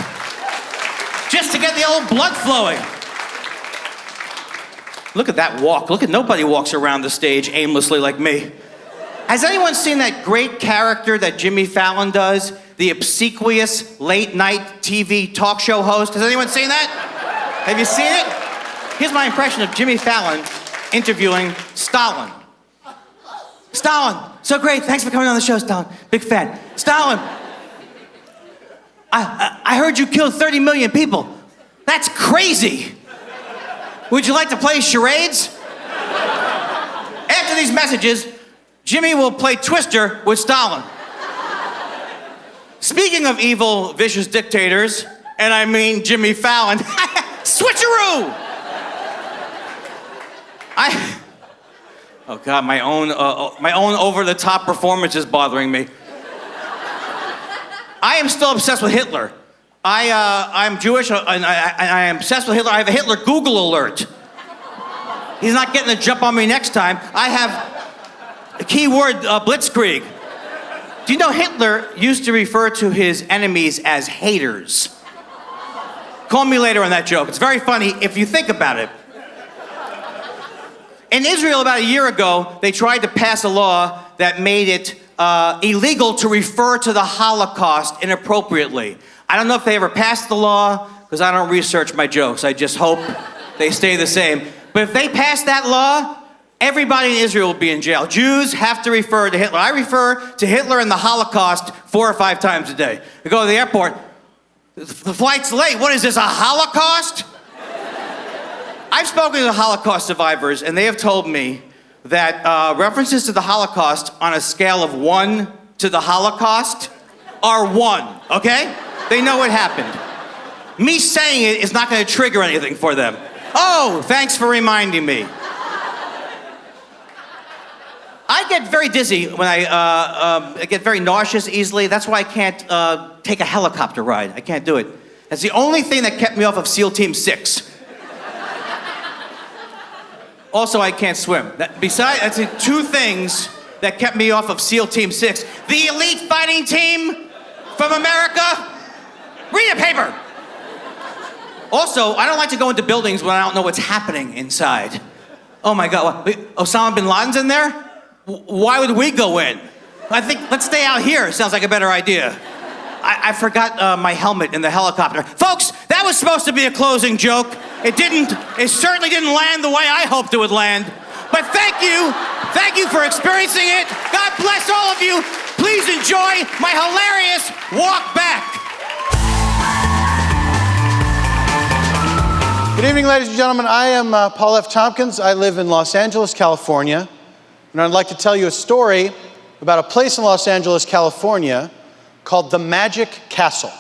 Just to get the old blood flowing. Look at that walk. Nobody walks around the stage aimlessly like me. Has anyone seen that great character that Jimmy Fallon does? The obsequious late night TV talk show host. Has anyone seen that? Have you seen it? Here's my impression of Jimmy Fallon interviewing Stalin. "Stalin, so great. Thanks for coming on the show, Stalin. Big fan. Stalin, I heard you killed 30 million people. That's crazy. Would you like to play charades?" After these messages, Jimmy will play Twister with Stalin. Speaking of evil, vicious dictators, and I mean Jimmy Fallon, switcheroo! Oh God, my own over-the-top performance is bothering me. I am still obsessed with Hitler. I'm Jewish, and I am obsessed with Hitler. I have a Hitler Google alert. He's not getting a jump on me next time. I have a keyword blitzkrieg. Do you know Hitler used to refer to his enemies as haters? Call me later on that joke. It's very funny if you think about it. In Israel, about a year ago, they tried to pass a law that made it illegal to refer to the Holocaust inappropriately. I don't know if they ever passed the law, because I don't research my jokes. I just hope they stay the same. But if they pass that law, everybody in Israel will be in jail. Jews have to refer to Hitler. I refer to Hitler and the Holocaust 4 or 5 times a day. I go to the airport, the flight's late. What is this, a Holocaust? I've spoken to Holocaust survivors, and they have told me that references to the Holocaust on a scale of 1 to the Holocaust are 1, okay? They know what happened. Me saying it is not going to trigger anything for them. Oh, thanks for reminding me. I get very dizzy when I get very nauseous easily. That's why I can't take a helicopter ride. I can't do it. That's the only thing that kept me off of SEAL Team 6. Also, I can't swim. That's the two things that kept me off of SEAL Team 6. The elite fighting team from America. Read the paper. Also, I don't like to go into buildings when I don't know what's happening inside. Oh my God, Osama bin Laden's in there? Why would we go in? I think, let's stay out here. Sounds like a better idea. I forgot my helmet in the helicopter. Folks, that was supposed to be a closing joke. It certainly didn't land the way I hoped it would land. But thank you for experiencing it. God bless all of you. Please enjoy my hilarious walk back. Good evening, ladies and gentlemen. I am Paul F. Tompkins. I live in Los Angeles, California. And I'd like to tell you a story about a place in Los Angeles, California called the Magic Castle.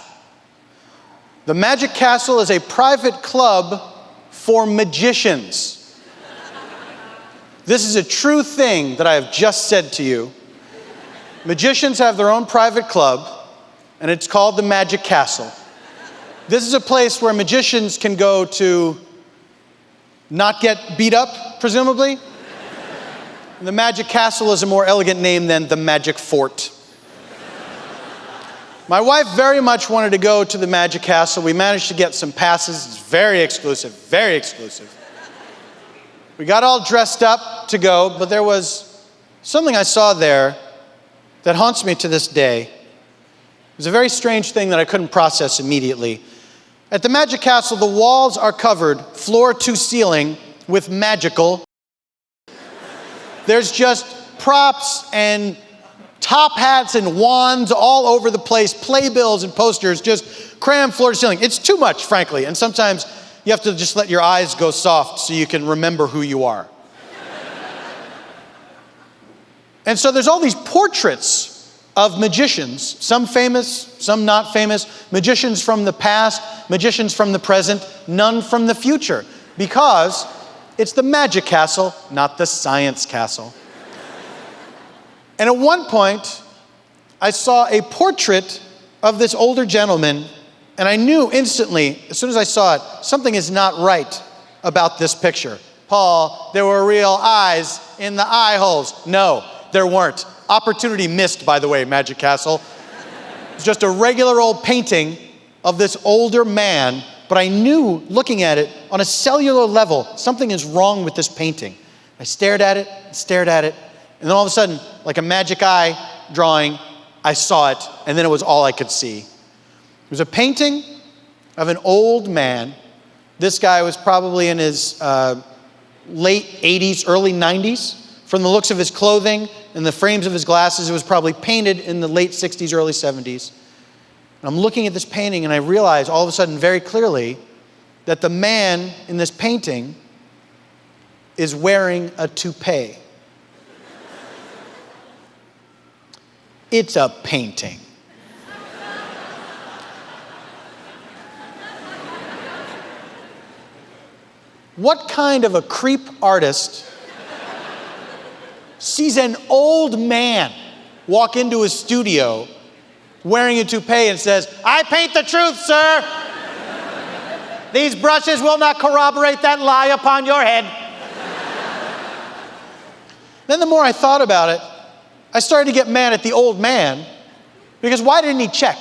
The Magic Castle is a private club for magicians. This is a true thing that I have just said to you. Magicians have their own private club, and it's called the Magic Castle. This is a place where magicians can go to not get beat up, presumably. And the Magic Castle is a more elegant name than the Magic Fort. My wife very much wanted to go to the Magic Castle. We managed to get some passes. It's very exclusive, very exclusive. We got all dressed up to go, but there was something I saw there that haunts me to this day. It was a very strange thing that I couldn't process immediately. At the Magic Castle, the walls are covered, floor to ceiling, with magical. There's just props and top hats and wands all over the place, playbills and posters just crammed floor to ceiling. It's too much, frankly, and sometimes you have to just let your eyes go soft so you can remember who you are. And so there's all these portraits of magicians, some famous, some not famous, magicians from the past, magicians from the present, none from the future, because it's the Magic Castle, not the Science Castle. And at one point, I saw a portrait of this older gentleman, and I knew instantly, as soon as I saw it, something is not right about this picture. Paul, there were real eyes in the eye holes. No, there weren't. Opportunity missed, by the way, Magic Castle. It's just a regular old painting of this older man, but I knew, looking at it, on a cellular level, something is wrong with this painting. I stared at it, and then all of a sudden, like a magic eye drawing, I saw it, and then it was all I could see. It was a painting of an old man. This guy was probably in his late 80s, early 90s. From the looks of his clothing and the frames of his glasses, it was probably painted in the late 60s, early 70s. And I'm looking at this painting and I realize all of a sudden very clearly that the man in this painting is wearing a toupee. It's a painting. What kind of a creep artist sees an old man walk into his studio wearing a toupee and says, "I paint the truth, sir. These brushes will not corroborate that lie upon your head." Then the more I thought about it, I started to get mad at the old man, because why didn't he check?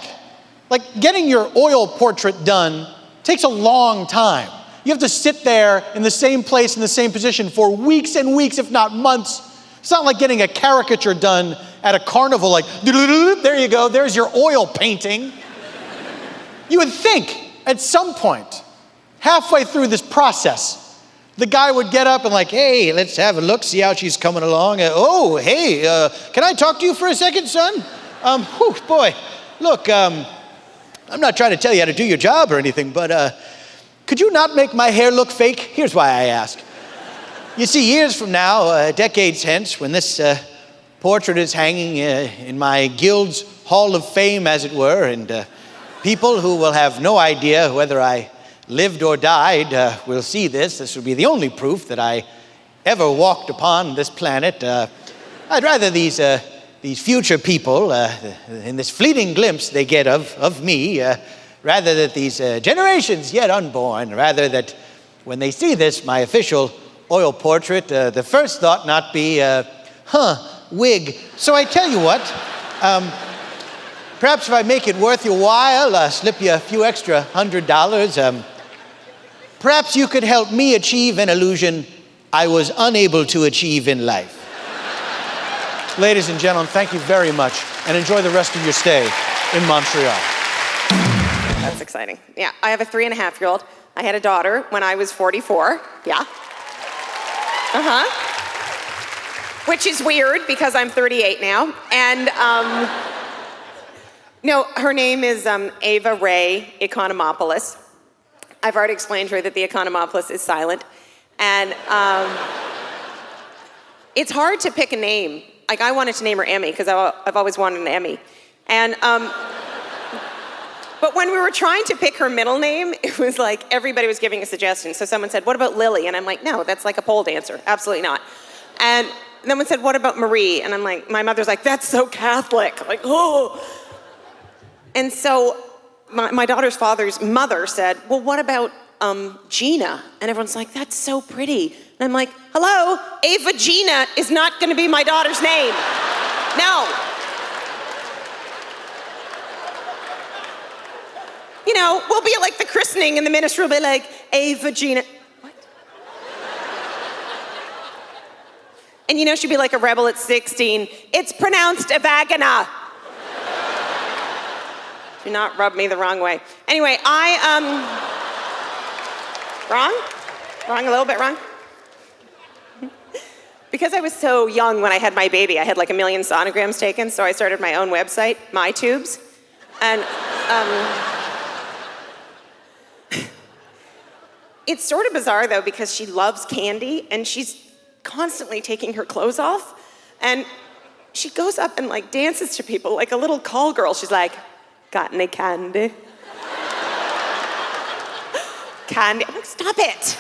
Like, getting your oil portrait done takes a long time. You have to sit there in the same place, in the same position for weeks and weeks, if not months. It's not like getting a caricature done at a carnival, like, there you go, there's your oil painting. You would think at some point, halfway through this process, the guy would get up and like, "Hey, let's have a look, see how she's coming along. Oh, hey, can I talk to you for a second, son? Boy, look, I'm not trying to tell you how to do your job or anything, but could you not make my hair look fake? Here's why I ask. You see, years from now, decades hence, when this portrait is hanging in my guild's hall of fame, as it were, and people who will have no idea whether I lived or died will see this. This will be the only proof that I ever walked upon this planet. I'd rather these future people, in this fleeting glimpse they get of me, rather that these generations yet unborn, rather that when they see this, my official oil portrait, the first thought not be, wig. So I tell you what, perhaps if I make it worth your while, slip you a few extra $100, perhaps you could help me achieve an illusion I was unable to achieve in life. Ladies and gentlemen, thank you very much, and enjoy the rest of your stay in Montreal. That's exciting. Yeah, I have a 3.5-year-old. I had a daughter when I was 44. Yeah. Which is weird because I'm 38 now. And, no, her name is Ava Ray Economopoulos. I've already explained to her that the Economopoulos is silent. And it's hard to pick a name. Like, I wanted to name her Emmy because I've always wanted an Emmy. And, but when we were trying to pick her middle name, it was like everybody was giving a suggestion. So someone said, what about Lily? And I'm like, no, that's like a pole dancer. Absolutely not. And then one said, what about Marie? And I'm like, my mother's like, that's so Catholic. Like, oh. And so my daughter's father's mother said, well, what about Gina? And everyone's like, that's so pretty. And I'm like, hello, Ava Gina is not gonna be my daughter's name. No. You know, we'll be at like the christening and the minister will be like, Ava Gina. What? And you know, she'd be like a rebel at 16. It's pronounced Evagina. Do not rub me the wrong way. Anyway, wrong? Wrong, a little bit wrong? Because I was so young when I had my baby, I had like 1 million sonograms taken, so I started my own website, MyTubes. And it's sort of bizarre though, because she loves candy and she's constantly taking her clothes off. And she goes up and like dances to people like a little call girl. She's like, got any candy? Candy. I'm like, stop it.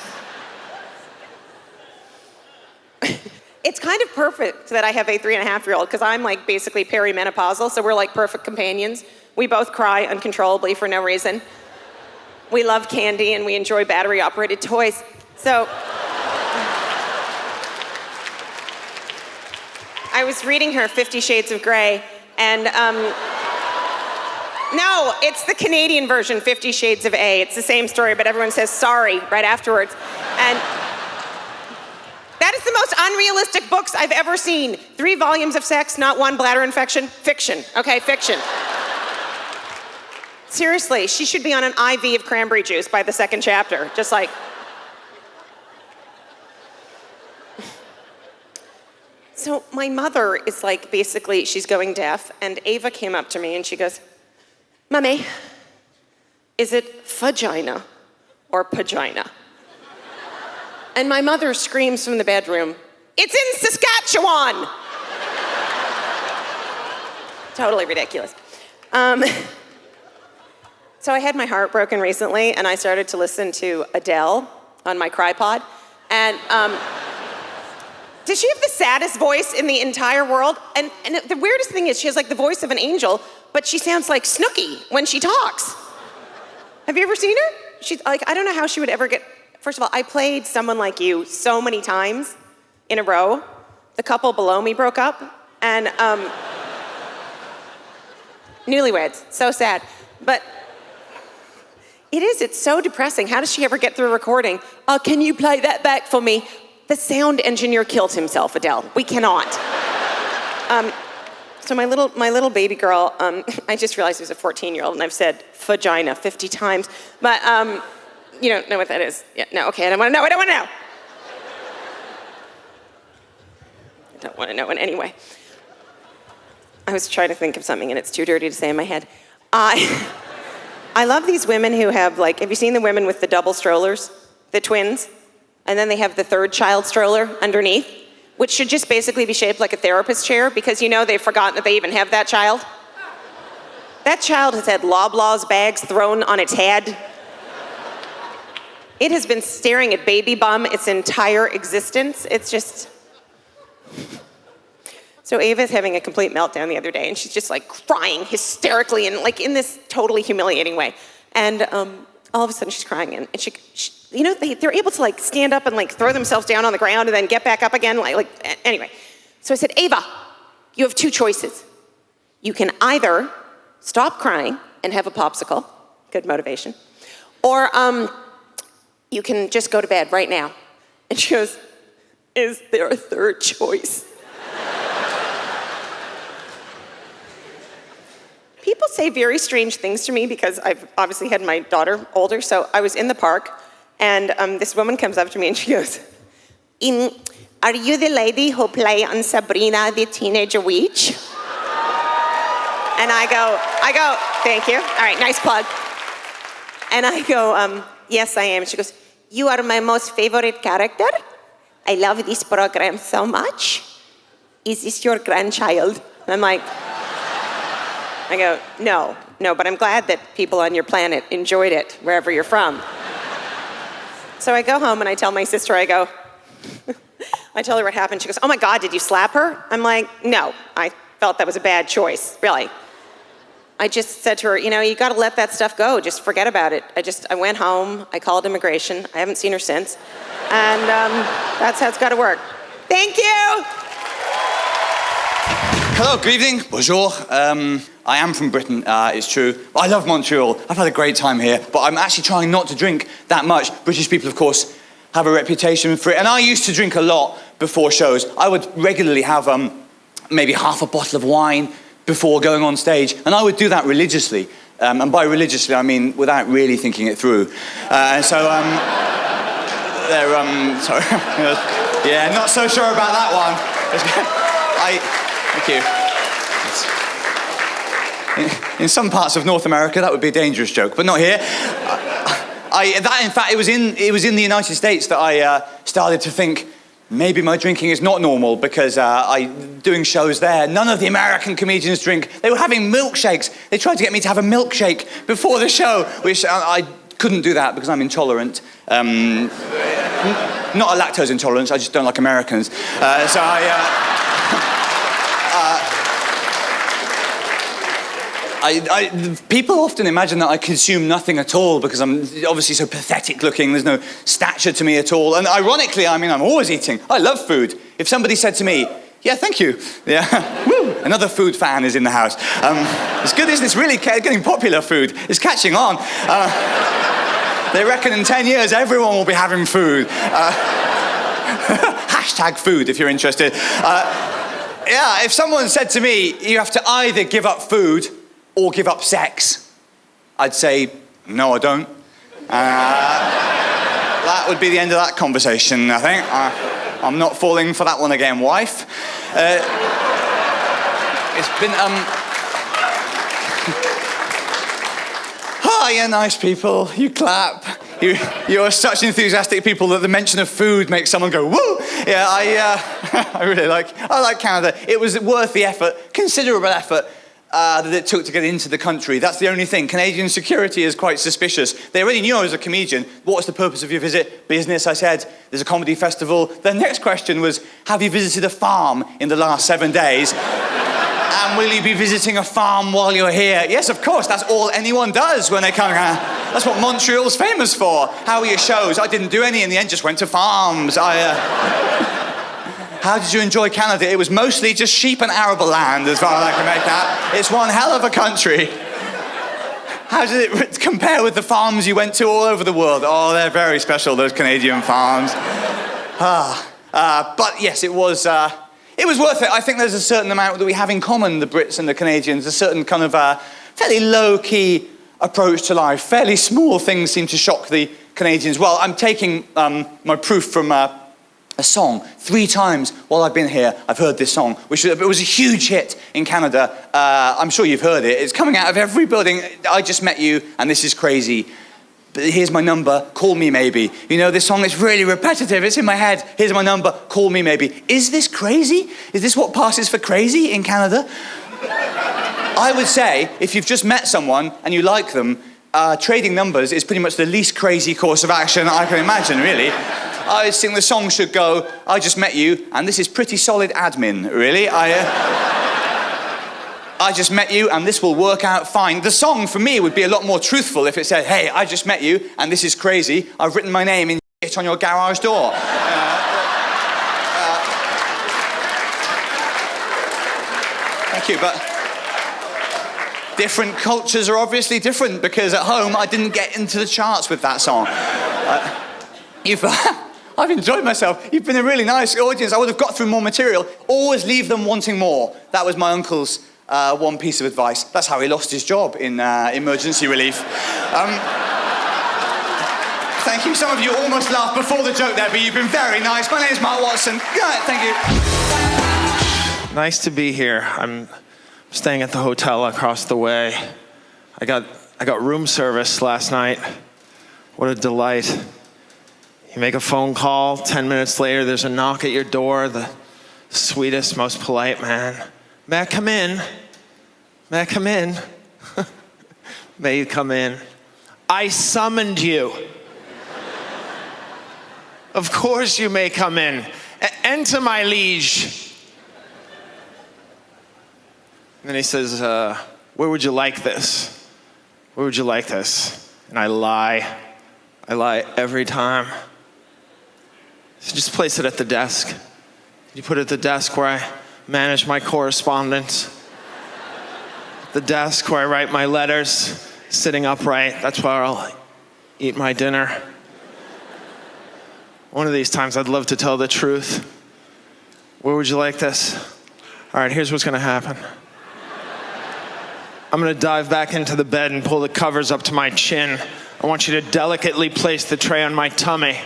It's kind of perfect that I have a 3.5-year-old because I'm like basically perimenopausal, so we're like perfect companions. We both cry uncontrollably for no reason. We love candy and we enjoy battery-operated toys. So I was reading her 50 Shades of Grey, and no, it's the Canadian version, 50 Shades of A. It's the same story, but everyone says sorry right afterwards. And that is the most unrealistic books I've ever seen. 3 volumes of sex, not 1 bladder infection. Fiction, okay, fiction. Seriously, she should be on an IV of cranberry juice by the 2nd chapter. Just like. So my mother is like, basically, she's going deaf, and Ava came up to me and she goes, Mummy, is it vagina or pagina? And my mother screams from the bedroom, it's in Saskatchewan! Totally ridiculous. So I had my heart broken recently, and I started to listen to Adele on my Crypod. And does she have the saddest voice in the entire world? And the weirdest thing is she has like the voice of an angel, but she sounds like Snooki when she talks. Have you ever seen her? She's like, I don't know how she would ever get. First of all, I played Someone Like You so many times in a row. The couple below me broke up, and newlyweds, so sad. But it's so depressing. How does she ever get through a recording? Can you play that back for me? The sound engineer killed himself, Adele. We cannot. So my little baby girl, I just realized he was a 14-year-old, and I've said vagina 50 times, but you don't know what that is. Yeah, no, okay, I don't want to know. I don't want to know it anyway. I was trying to think of something, and it's too dirty to say in my head. I love these women who have have you seen the women with the double strollers, the twins? And then they have the 3rd child stroller underneath, which should just basically be shaped like a therapist chair because they've forgotten that they even have that child. That child has had Loblaws bags thrown on its head. It has been staring at baby bum its entire existence. It's just. So Ava's having a complete meltdown the other day, and she's just like crying hysterically and like in this totally humiliating way. And all of a sudden she's crying, and she you know, they're able to like stand up and like throw themselves down on the ground and then get back up again. Anyway. So I said, Ava, you have two choices. You can either stop crying and have a popsicle, good motivation, or you can just go to bed right now. And she goes, is there a third choice? People say very strange things to me because I've obviously had my daughter older. So I was in the park, and this woman comes up to me and she goes, are you the lady who play on Sabrina the Teenage Witch? And I go, thank you. All right, nice plug. And I go, yes, I am. She goes, you are my most favorite character. I love this program so much. Is this your grandchild? And I'm like, I go, no, but I'm glad that people on your planet enjoyed it, wherever you're from. So I go home and I tell my sister, I go, I tell her what happened. She goes, oh my God, did you slap her? I'm like, no, I felt that was a bad choice, really. I just said to her, you know, you gotta let that stuff go, just forget about it. I went home, I called immigration, I haven't seen her since, and that's how it's gotta work. Thank you! Hello, good evening, bonjour. I am from Britain, it's true. I love Montreal, I've had a great time here, but I'm actually trying not to drink that much. British people, of course, have a reputation for it, and I used to drink a lot before shows. I would regularly have maybe half a bottle of wine before going on stage, and I would do that religiously. And by religiously, I mean without really thinking it through. Sorry. Yeah, not so sure about that one. Thank you. In some parts of North America, that would be a dangerous joke, but not here. In fact, it was in the United States that I started to think maybe my drinking is not normal, because doing shows there, none of the American comedians drink. They were having milkshakes. They tried to get me to have a milkshake before the show, which I couldn't do that because I'm intolerant. Not a lactose intolerance, I just don't like Americans. People often imagine that I consume nothing at all because I'm obviously so pathetic looking, there's no stature to me at all. And ironically, I mean, I'm always eating. I love food. If somebody said to me, yeah, thank you. Yeah, woo, another food fan is in the house. It's good, isn't it? It's really getting popular, food. It's catching on. They reckon in 10 years, everyone will be having food. Hashtag food, if you're interested. Yeah, if someone said to me, you have to either give up food or give up sex, I'd say, no, I don't. That would be the end of that conversation, I think. I'm not falling for that one again, wife. It's been, Oh, you're nice people, you clap. You're such enthusiastic people that the mention of food makes someone go, woo! Yeah, I like Canada. It was worth the effort, considerable effort, that it took to get into the country. That's the only thing. Canadian security is quite suspicious. They already knew I was a comedian. What's the purpose of your visit? Business, I said. There's a comedy festival. The next question was, have you visited a farm in the last 7 days? And will you be visiting a farm while you're here? Yes, of course. That's all anyone does when they come. That's what Montreal's famous for. How are your shows? I didn't do any in the end, just went to farms. How did you enjoy Canada? It was mostly just sheep and arable land, as far as I can make out. It's one hell of a country. How did it compare with the farms you went to all over the world? Oh, they're very special, those Canadian farms. But yes, it was worth it. I think there's a certain amount that we have in common, the Brits and the Canadians, a certain kind of fairly low-key approach to life. Fairly small things seem to shock the Canadians. Well, I'm taking my proof from a song. 3 times while I've been here, I've heard this song, which was a huge hit in Canada. I'm sure you've heard it. It's coming out of every building. I just met you, and this is crazy. But here's my number, call me maybe. You know, this song is really repetitive. It's in my head. Here's my number, call me maybe. Is this crazy? Is this what passes for crazy in Canada? I would say, if you've just met someone and you like them, trading numbers is pretty much the least crazy course of action I can imagine, really. I think the song should go, I just met you, and this is pretty solid admin, really. I just met you, and this will work out fine. The song, for me, would be a lot more truthful if it said, hey, I just met you, and this is crazy. I've written my name in shit on your garage door. Thank you, but different cultures are obviously different, because at home, I didn't get into the charts with that song. I've enjoyed myself. You've been a really nice audience. I would have got through more material. Always leave them wanting more. That was my uncle's one piece of advice. That's how he lost his job in emergency relief. Thank you. Some of you almost laughed before the joke there, but you've been very nice. My name's Mark Watson. Thank you. Nice to be here. I'm staying at the hotel across the way. I got room service last night. What a delight. You make a phone call, 10 minutes later, there's a knock at your door, the sweetest, most polite man. May I come in? May I come in? May you come in? I summoned you. Of course you may come in. Enter, my liege. And then he says, where would you like this? Where would you like this? And I lie. I lie every time. So just place it at the desk. You put it at the desk where I manage my correspondence. The desk where I write my letters, sitting upright. That's where I'll eat my dinner. One of these times I'd love to tell the truth. Where would you like this? All right, here's what's gonna happen. I'm gonna dive back into the bed and pull the covers up to my chin. I want you to delicately place the tray on my tummy.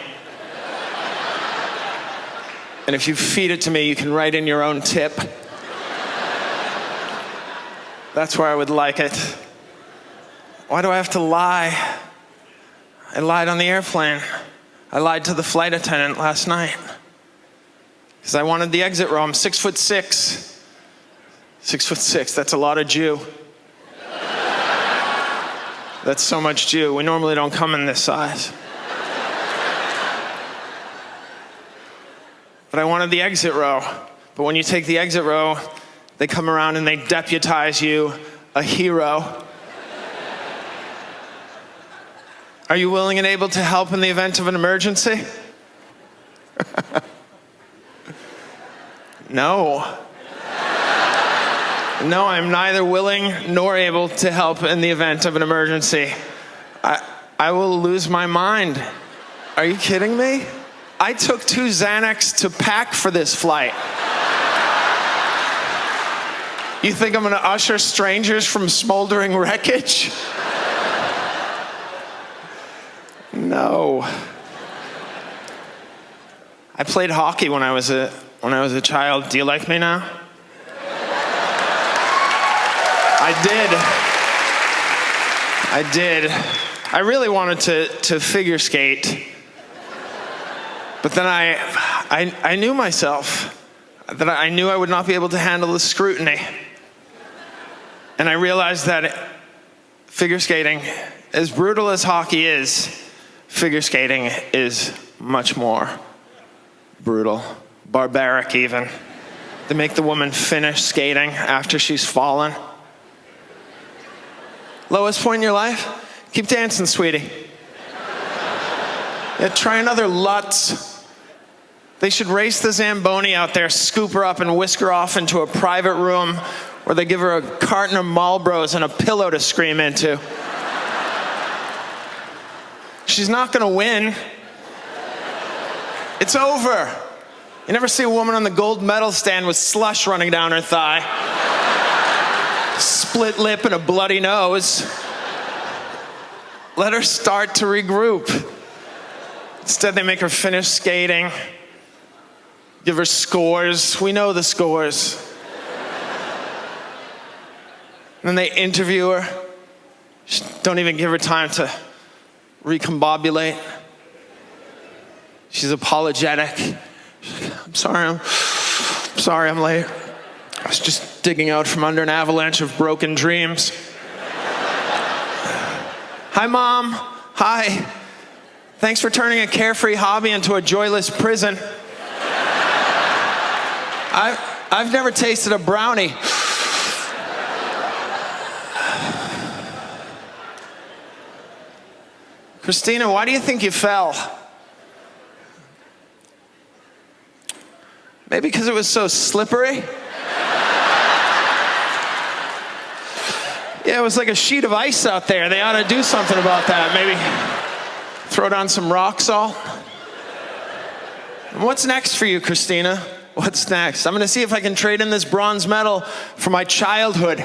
And if you feed it to me, you can write in your own tip. That's where I would like it. Why do I have to lie? I lied on the airplane. I lied to the flight attendant last night. Because I wanted the exit row. I'm 6'6". 6'6", that's a lot of Jew. That's so much Jew. We normally don't come in this size. But I wanted the exit row. But when you take the exit row, they come around and they deputize you a hero. Are you willing and able to help in the event of an emergency? No. No, I'm neither willing nor able to help in the event of an emergency. I will lose my mind. Are you kidding me? I took 2 Xanax to pack for this flight. You think I'm gonna usher strangers from smoldering wreckage? No. I played hockey when I was a child. Do you like me now? I did. I really wanted to figure skate. But then I knew myself, that I knew I would not be able to handle the scrutiny. And I realized that figure skating, as brutal as hockey is, figure skating is much more brutal, barbaric even. They make the woman finish skating after she's fallen. Lowest point in your life? Keep dancing, sweetie. Yeah, try another Lutz. They should race the Zamboni out there, scoop her up and whisk her off into a private room where they give her a carton of Marlboros and a pillow to scream into. She's not gonna win. It's over. You never see a woman on the gold medal stand with slush running down her thigh. Split lip and a bloody nose. Let her start to regroup. Instead, they make her finish skating. Give her scores. We know the scores. And then they interview her. Don't even give her time to recombobulate. She's apologetic. I'm sorry I'm late. I was just digging out from under an avalanche of broken dreams. Hi, Mom. Hi. Thanks for turning a carefree hobby into a joyless prison. I've never tasted a brownie. Christina, why do you think you fell? Maybe because it was so slippery? Yeah, it was like a sheet of ice out there. They ought to do something about that. Maybe throw down some rock salt. And what's next for you, Christina? What's next? I'm gonna see if I can trade in this bronze medal for my childhood.